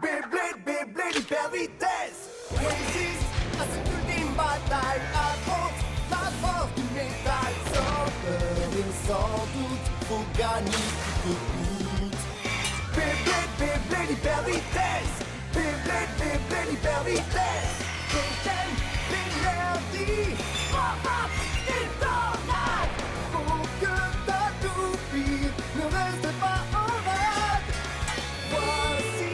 Beyblade, Beyblade, hyper vitesse. Résiste à cette ultime bataille. Affronte la force du métal. Sans peur et sans doute, faut gagner coûte que coûte. Beyblade, Beyblade, hyper vitesse. Beyblade, Beyblade, hyper vitesse. Prochaine l'énergie. Pop-up, une tornade. Faut que ta toupie ne reste pas en rade. Voici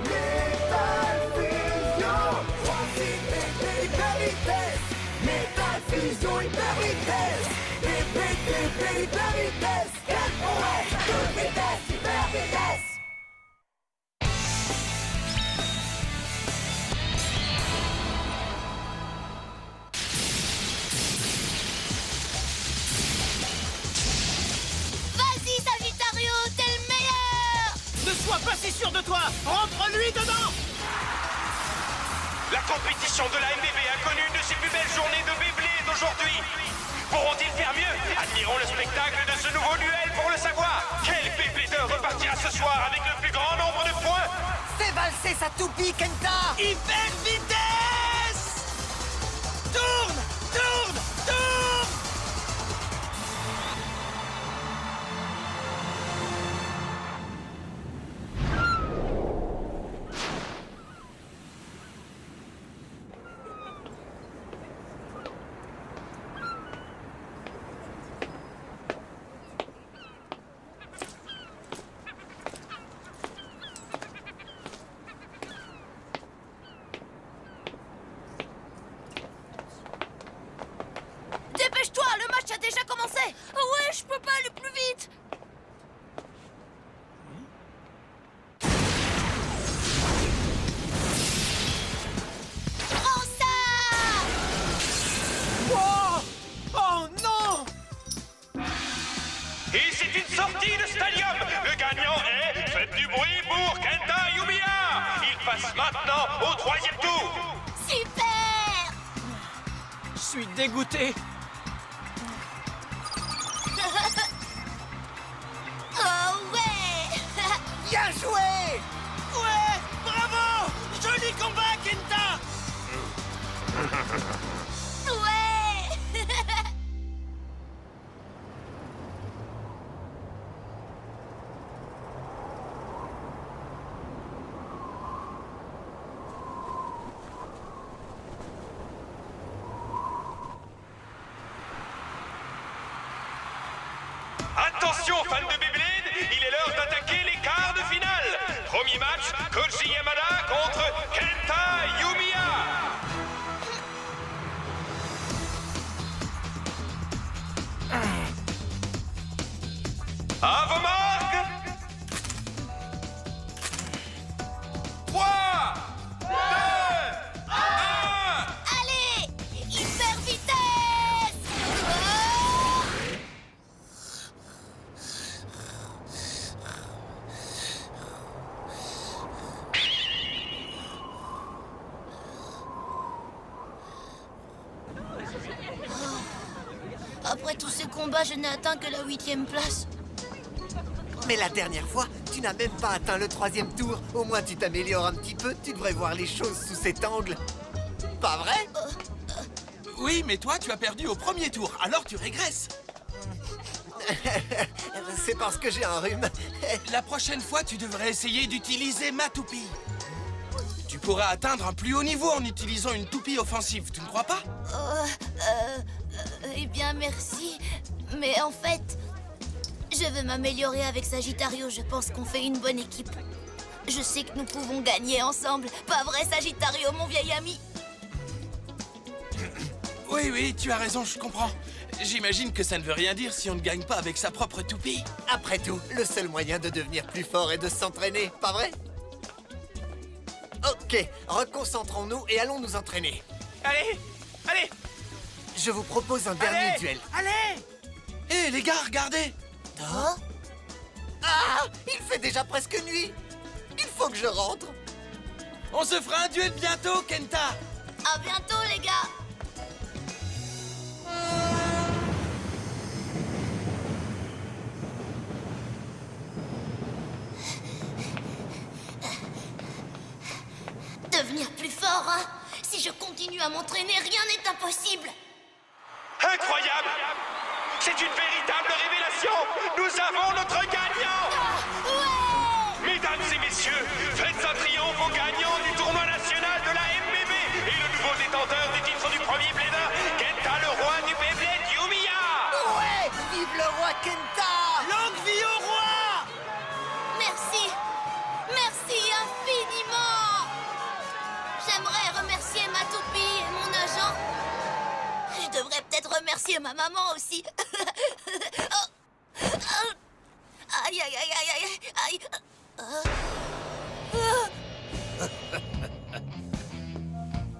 Metal Fusion. Voici Beyblade, hyper vitesse. Metal Fusion, hyper vitesse. Beyblade, Beyblade, hyper vitesse. Quelle prouesse, toute vitesse, hyper vitesse. Vas-y, Sagittario, t'es le meilleur! Ne sois pas si sûr de toi! Rentre-lui dedans! La compétition de la MBB a connu une de ses plus belles journées de Beyblade aujourd'hui. Pourront-ils faire mieux? Admirons le spectacle de ce nouveau duel pour le savoir. Quel Beyblader repartira ce soir avec le plus grand nombre de points? Fais valser sa toupie, Kenta. Hyper vitesse! Tourne! Tourne! Tourne! Dépêche-toi, le match a déjà commencé! Ouais, je peux pas aller plus vite! Prends ça! Oh! Oh non! Et c'est une sortie de stadium. Le gagnant est... Faites du bruit pour Kenta Yumiya. Il passe maintenant au 3e tour. Super! Je suis dégoûté. Oh ouais! Bien joué. Ouais! Bravo! Joli combat, Kenta! Ouais! Attention, fans de Beyblade, il est l'heure d'attaquer les quarts de finale. Premier match, Koji Yamada contre Kenta Yumiya. À vos marques. 3, 2, 1. Allez! Hyper vitesse! Oh! Après tous ces combats, je n'ai atteint que la 8e place. Mais la dernière fois, tu n'as même pas atteint le 3e tour. Au moins, tu t'améliores un petit peu. Tu devrais voir les choses sous cet angle. Pas vrai? Oui, mais toi, tu as perdu au premier tour, alors tu régresses. C'est parce que j'ai un rhume. La prochaine fois, tu devrais essayer d'utiliser ma toupie. Tu pourras atteindre un plus haut niveau en utilisant une toupie offensive, tu ne crois pas? Eh bien, merci. Mais en fait, je veux m'améliorer avec Sagittario. Je pense qu'on fait une bonne équipe. Je sais que nous pouvons gagner ensemble. Pas vrai, Sagittario, mon vieil ami? Oui, oui, tu as raison, je comprends. J'imagine que ça ne veut rien dire si on ne gagne pas avec sa propre toupie. Après tout, le seul moyen de devenir plus fort est de s'entraîner, pas vrai? Ok, reconcentrons-nous et allons nous entraîner. Allez! Allez! Je vous propose un dernier Allez! duel. Allez! Hé, les gars, regardez! Ah, il fait déjà presque nuit. Il faut que je rentre. On se fera un duel bientôt, Kenta! À bientôt, les gars! fort, hein? Si je continue à m'entraîner, rien n'est impossible. Incroyable! C'est une véritable révélation! Nous avons notre gagnant! Ouais! Mesdames et messieurs, faites un triomphe au gagnant du tournoi national de la MBB et le nouveau détenteur du titre du premier blader, Kenta, le roi du Beyblade, Yumiya! Ouais! Vive le roi Kenta! Longue vie au roi! Merci. Merci infiniment. J'aimerais remercier ma toupie et mon agent. Je devrais peut-être remercier ma maman aussi. Oh. Aïe, aïe, aïe, aïe, aïe, aïe.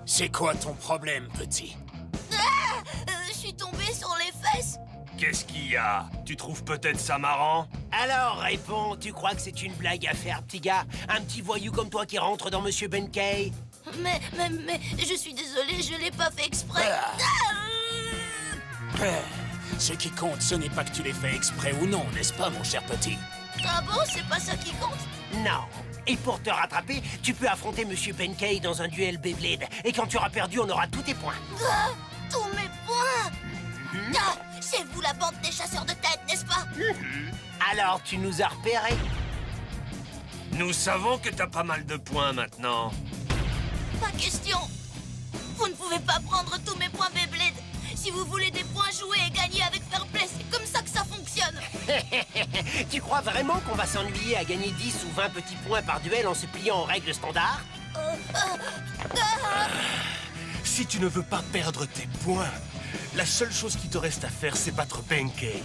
C'est quoi ton problème, petit? Je suis tombée sur les fesses. Qu'est-ce qu'il y a? Tu trouves peut-être ça marrant? Alors, réponds, tu crois que c'est une blague à faire, petit gars? Un petit voyou comme toi qui rentre dans Monsieur Benkei? Mais, je suis désolée, je l'ai pas fait exprès. Ce qui compte, ce n'est pas que tu l'aies fait exprès ou non, n'est-ce pas, mon cher petit? Ah bon, c'est pas ça qui compte? Non. Et pour te rattraper, tu peux affronter Monsieur Benkei dans un duel Beyblade. Et quand tu auras perdu, on aura tous tes points. Ah, tous mes points. Ah, c'est vous la bande des chasseurs de tête, n'est-ce pas? Alors, tu nous as repérés? Nous savons que t'as pas mal de points maintenant. Pas question. Vous ne pouvez pas prendre tous mes points Beyblade. Si vous voulez des points joués et gagner avec fair play, c'est comme ça que ça fonctionne. Tu crois vraiment qu'on va s'ennuyer à gagner 10 ou 20 petits points par duel en se pliant aux règles standards? Si tu ne veux pas perdre tes points, la seule chose qui te reste à faire, c'est battre Benkei.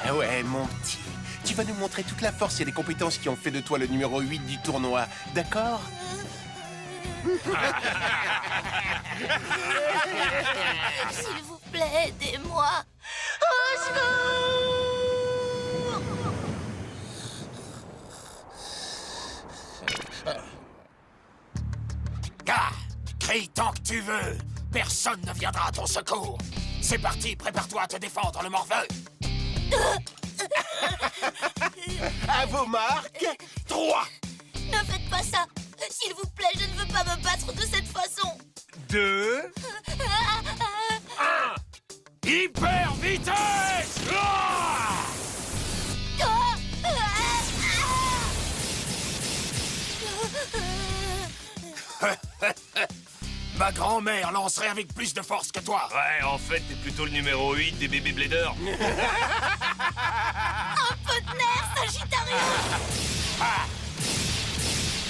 Ah ouais, mon petit. Tu vas nous montrer toute la force et les compétences qui ont fait de toi le numéro 8 du tournoi, d'accord? S'il vous plaît, aidez-moi. Au secours! Ah, crie tant que tu veux. Personne ne viendra à ton secours. C'est parti, prépare-toi à te défendre, le morveux. À vos marques, 3. Ne faites pas ça. S'il vous plaît, je ne veux pas me battre de cette façon. 2... Hyper vitesse! Ah! Ma grand-mère lancerait avec plus de force que toi. Ouais, en fait, t'es plutôt le numéro 8 des bébés bladers. Un peu de nerfs, Sagittario.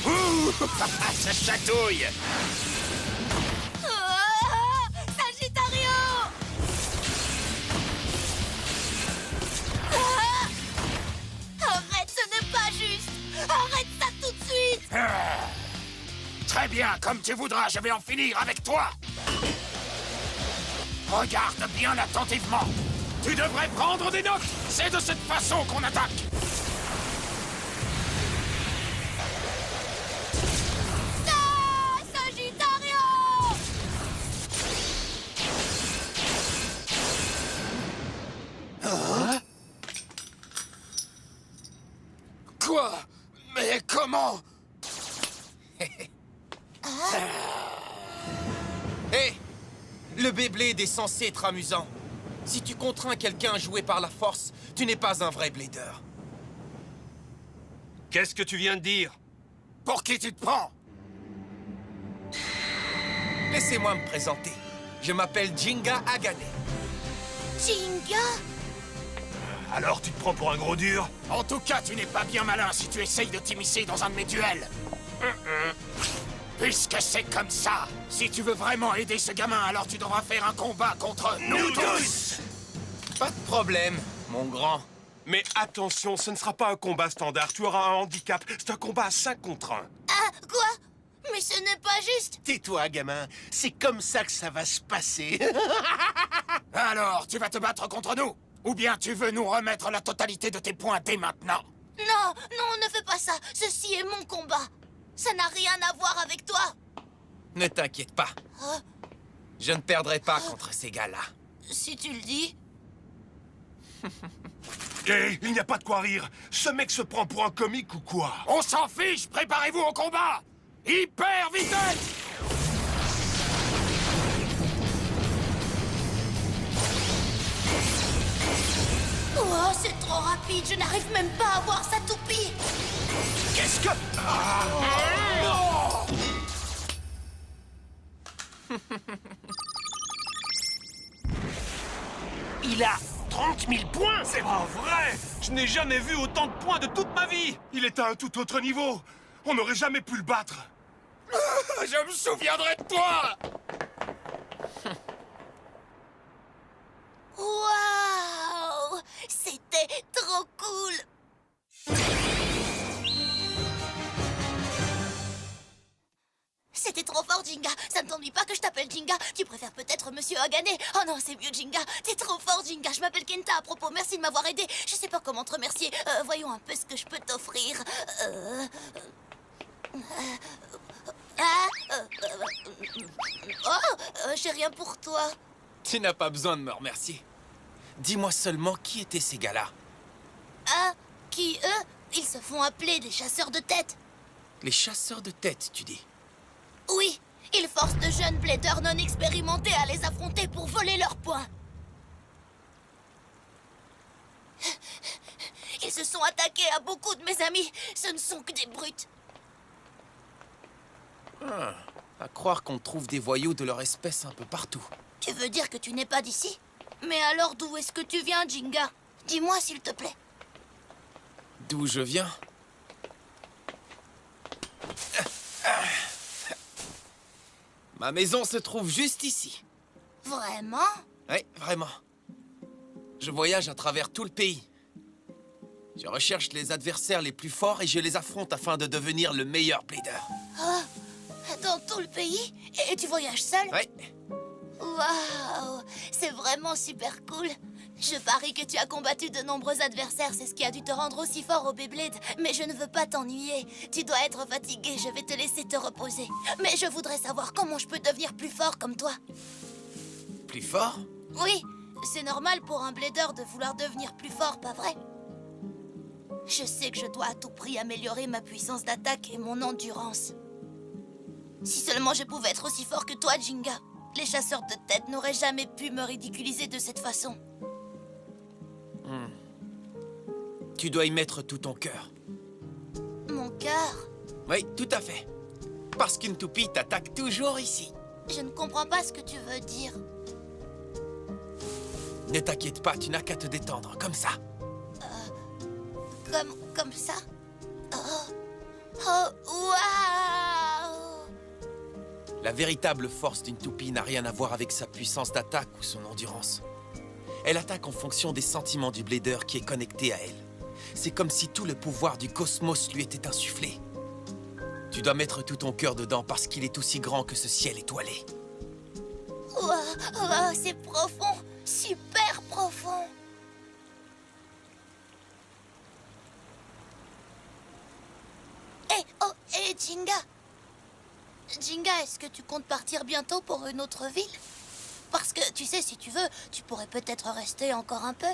Ouh, ça chatouille. Sagittario. Arrête, ce n'est pas juste. Arrête ça tout de suite. Très bien, comme tu voudras, je vais en finir avec toi. Regarde bien attentivement. Tu devrais prendre des notes. C'est de cette façon qu'on attaque. Ah, Sagittario. Quoi? Mais comment? Hé! Le Beyblade est censé être amusant. Si tu contrains quelqu'un à jouer par la force, tu n'es pas un vrai blader. Qu'est-ce que tu viens de dire? Pour qui tu te prends? Laissez-moi me présenter. Je m'appelle Jinga Agane. Jinga. Alors tu te prends pour un gros dur? En tout cas, tu n'es pas bien malin si tu essayes de t'immiscer dans un de mes duels. Puisque c'est comme ça, si tu veux vraiment aider ce gamin, alors tu devras faire un combat contre nous tous. Pas de problème, mon grand. Mais attention, ce ne sera pas un combat standard, tu auras un handicap. C'est un combat à 5 contre 1. Ah, quoi? Mais ce n'est pas juste. Tais-toi, gamin. C'est comme ça que ça va se passer. Alors, tu vas te battre contre nous? Ou bien tu veux nous remettre la totalité de tes points dès maintenant? Non, non, ne fais pas ça. Ceci est mon combat. Ça n'a rien à voir avec toi. Ne t'inquiète pas. Hein? Je ne perdrai pas contre ces gars-là. Si tu le dis. Hé, il n'y a pas de quoi rire. Ce mec se prend pour un comique ou quoi? On s'en fiche, préparez-vous au combat! Hyper vitesse! Oh, c'est trop rapide, je n'arrive même pas à voir sa toupie. Qu'est-ce que... Il a 30 000 points. C'est pas vrai! Je n'ai jamais vu autant de points de toute ma vie! Il est à un tout autre niveau! On n'aurait jamais pu le battre! Je me souviendrai de toi! Waouh! C'était trop cool! C'était trop fort, Jinga. Ça ne t'ennuie pas que je t'appelle Jinga? Tu préfères peut-être Monsieur Hagane? Oh non, c'est mieux, Jinga. T'es trop fort, Jinga. Je m'appelle Kenta. À propos, merci de m'avoir aidé. Je sais pas comment te remercier. Voyons un peu ce que je peux t'offrir. J'ai rien pour toi. Tu n'as pas besoin de me remercier. Dis-moi seulement qui étaient ces gars-là. Ah, qui, eux? Ils se font appeler des chasseurs de tête. Les chasseurs de tête, tu dis? Oui, ils forcent de jeunes bladers non expérimentés à les affronter pour voler leurs points. Ils se sont attaqués à beaucoup de mes amis. Ce ne sont que des brutes. À croire qu'on trouve des voyous de leur espèce un peu partout. Tu veux dire que tu n'es pas d'ici? Mais alors d'où est-ce que tu viens, Jinga? Dis-moi s'il te plaît. D'où je viens? Ma maison se trouve juste ici. Vraiment? Oui, vraiment. Je voyage à travers tout le pays. Je recherche les adversaires les plus forts et je les affronte afin de devenir le meilleur blader. Oh, dans tout le pays? Et tu voyages seul? Oui. Waouh! C'est vraiment super cool. Je parie que tu as combattu de nombreux adversaires, c'est ce qui a dû te rendre aussi fort au Beyblade. Mais je ne veux pas t'ennuyer. Tu dois être fatigué, je vais te laisser te reposer. Mais je voudrais savoir comment je peux devenir plus fort comme toi. Plus fort? Oui, c'est normal pour un blader de vouloir devenir plus fort, pas vrai? Je sais que je dois à tout prix améliorer ma puissance d'attaque et mon endurance. Si seulement je pouvais être aussi fort que toi, Jinga. Les chasseurs de tête n'auraient jamais pu me ridiculiser de cette façon. Tu dois y mettre tout ton cœur. Mon cœur? Oui, tout à fait. Parce qu'une toupie t'attaque toujours ici. Je ne comprends pas ce que tu veux dire. Ne t'inquiète pas, tu n'as qu'à te détendre, comme ça. Comme ça? Oh, waouh! La véritable force d'une toupie n'a rien à voir avec sa puissance d'attaque ou son endurance. Elle attaque en fonction des sentiments du blader qui est connecté à elle. C'est comme si tout le pouvoir du cosmos lui était insufflé. Tu dois mettre tout ton cœur dedans parce qu'il est aussi grand que ce ciel étoilé. Wow, c'est profond, super profond. Hé, Jinga. Jinga, est-ce que tu comptes partir bientôt pour une autre ville? Parce que, tu sais, si tu veux, tu pourrais peut-être rester encore un peu.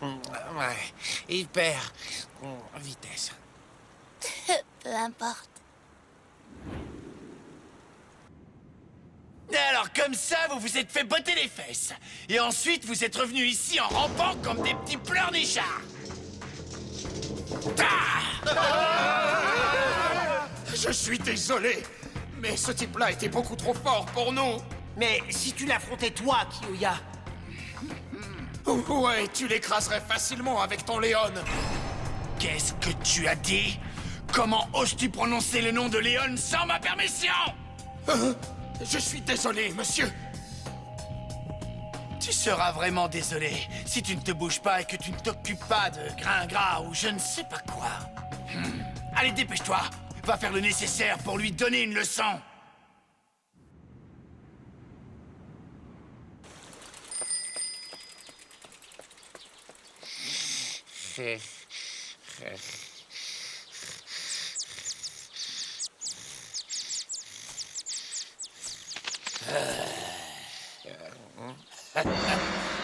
Ouais, hyper vitesse. Peu importe. Alors comme ça, vous vous êtes fait botter les fesses. Et ensuite, vous êtes revenus ici en rampant comme des petits pleurnichards. Je suis désolé, mais ce type-là était beaucoup trop fort pour nous. Mais si tu l'affrontais toi, Kiyoya. Ouais, tu l'écraserais facilement avec ton Léon. Qu'est-ce que tu as dit? Comment oses-tu prononcer le nom de Léon sans ma permission? Je suis désolé, monsieur. Tu seras vraiment désolé si tu ne te bouges pas et que tu ne t'occupes pas de Gringras ou je ne sais pas quoi. Allez, dépêche-toi. Va faire le nécessaire pour lui donner une leçon.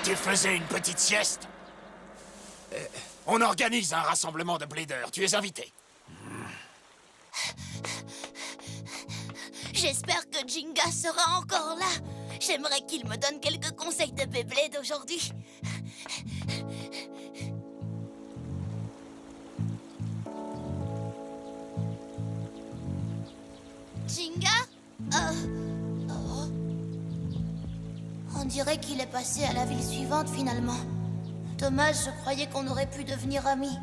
Tu faisais une petite sieste? On organise un rassemblement de bladers. Tu es invité. J'espère que Jinga sera encore là. J'aimerais qu'il me donne quelques conseils de Beyblade aujourd'hui. Jinga? Oh. On dirait qu'il est passé à la ville suivante finalement. Dommage, je croyais qu'on aurait pu devenir amis.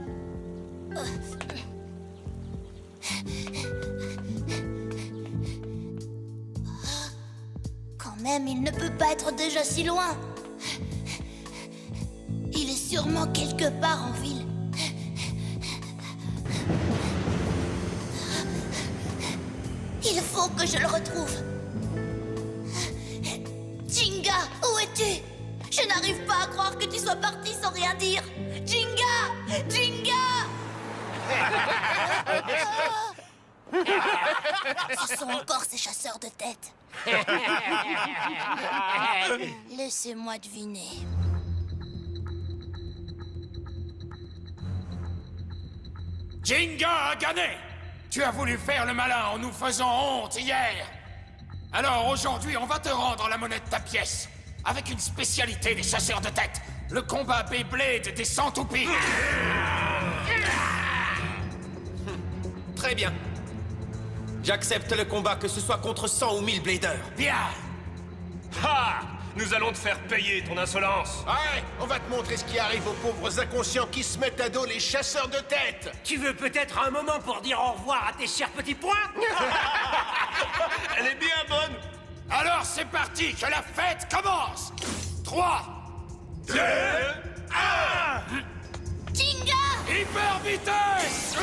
Quand même, il ne peut pas être déjà si loin. Il est sûrement quelque part en ville. Il faut que je le retrouve. Jinga, où es-tu? Je n'arrive pas à croire que tu sois parti sans rien dire. Jinga! Jinga! Ce sont encore ces chasseurs de tête. Laissez-moi deviner. Jinga a gagné! Tu as voulu faire le malin en nous faisant honte hier. Alors aujourd'hui, on va te rendre la monnaie de ta pièce. Avec une spécialité des chasseurs de tête. Le combat Beyblade des Centoupies. Très bien. J'accepte le combat, que ce soit contre 100 ou 1000 bladers. Bien. Ha! Nous allons te faire payer ton insolence. Ouais, on va te montrer ce qui arrive aux pauvres inconscients qui se mettent à dos les chasseurs de tête. Tu veux peut-être un moment pour dire au revoir à tes chers petits poings? Elle est bien bonne. Alors c'est parti, que la fête commence. 3, 2, 1. Jinga! Hyper vitesse!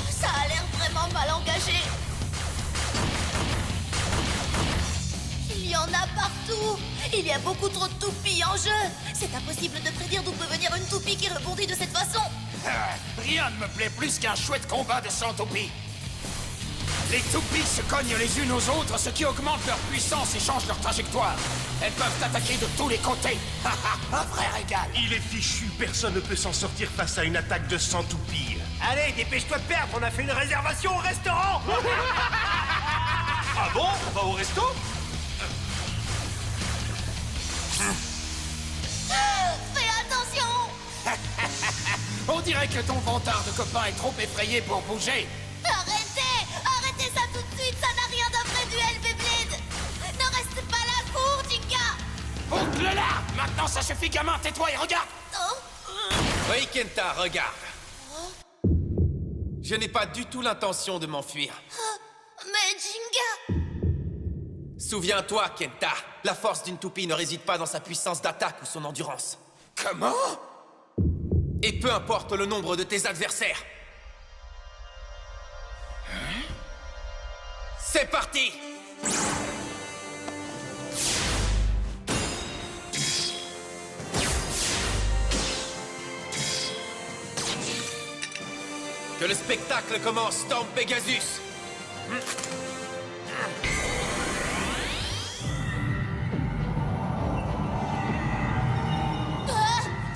Ça a l'air vraiment mal engagé. Il y en a partout. Il y a beaucoup trop de toupies en jeu. C'est impossible de prédire d'où peut venir une toupie qui rebondit de cette façon. Rien ne me plaît plus qu'un chouette combat de 100 toupies. Les toupies se cognent les unes aux autres, ce qui augmente leur puissance et change leur trajectoire. Elles peuvent attaquer de tous les côtés. Un vrai régal. Il est fichu, personne ne peut s'en sortir face à une attaque de 100 toupies. Allez, dépêche-toi de perdre, on a fait une réservation au restaurant. Ah bon? On va au resto? Fais attention! On dirait que ton vantard de copain est trop effrayé pour bouger. Arrêtez! Arrêtez ça tout de suite, ça n'a rien d'un vrai duel Beyblade! Ne reste pas là, cours, Jinga! Boucle-le là! Maintenant ça suffit, gamin, tais-toi et regarde! Oh. Oui, Kenta, regarde. Je n'ai pas du tout l'intention de m'enfuir. Mais Jinga! Souviens-toi, Kenta, la force d'une toupie ne réside pas dans sa puissance d'attaque ou son endurance. Comment? Et peu importe le nombre de tes adversaires. C'est parti! Que le spectacle commence, Storm Pegasus!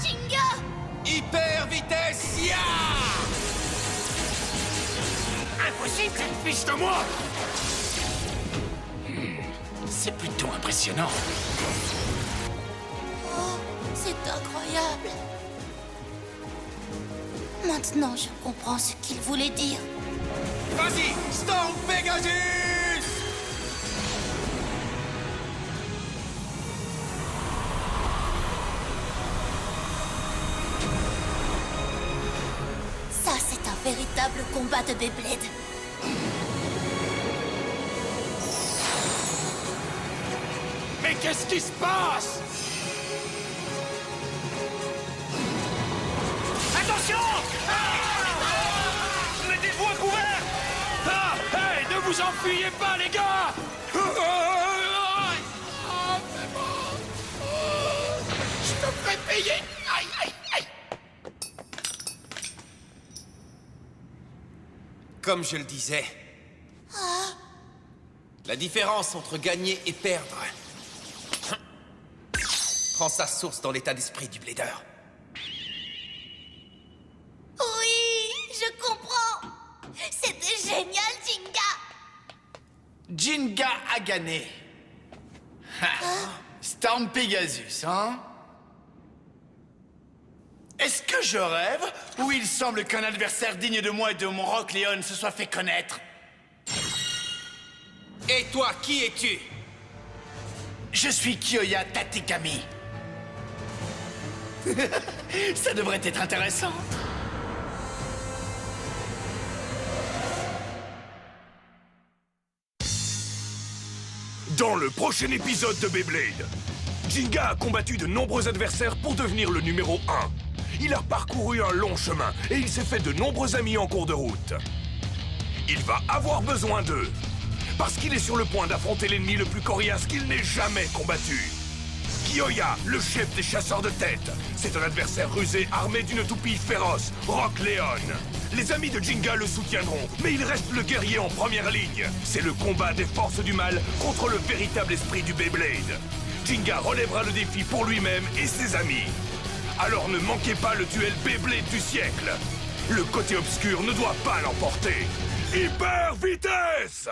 Jinga! Hyper vitesse, ya! Impossible, cette fiche de moi! C'est plutôt impressionnant. Oh, c'est incroyable. Maintenant, je comprends ce qu'il voulait dire. Vas-y, Storm Pegasus! Ça, c'est un véritable combat de Beyblade. Mais qu'est-ce qui se passe? Attention! Mettez-vous à couvert! Ah! Hey, ne vous enfuyez pas, les gars! Je te ferai payer! Aïe, aïe, aïe! Comme je le disais, la différence entre gagner et perdre prend sa source dans l'état d'esprit du Blader. Oui, je comprends. C'était génial, Jinga. Jinga a gagné. Storm Pegasus, hein? Est-ce que je rêve? Ou il semble qu'un adversaire digne de moi et de mon Rock Leon se soit fait connaître? Et toi, qui es-tu? Je suis Kiyoya Tatekami. Ça devrait être intéressant. Dans le prochain épisode de Beyblade, Jinga a combattu de nombreux adversaires pour devenir le numéro 1. Il a parcouru un long chemin et il s'est fait de nombreux amis en cours de route. Il va avoir besoin d'eux, parce qu'il est sur le point d'affronter l'ennemi le plus coriace qu'il n'ait jamais combattu. Kiyoya, le chef des chasseurs de tête. C'est un adversaire rusé armé d'une toupie féroce, Rock Leon. Les amis de Jinga le soutiendront, mais il reste le guerrier en première ligne. C'est le combat des forces du mal contre le véritable esprit du Beyblade. Jinga relèvera le défi pour lui-même et ses amis. Alors ne manquez pas le duel Beyblade du siècle. Le côté obscur ne doit pas l'emporter. Hyper vitesse!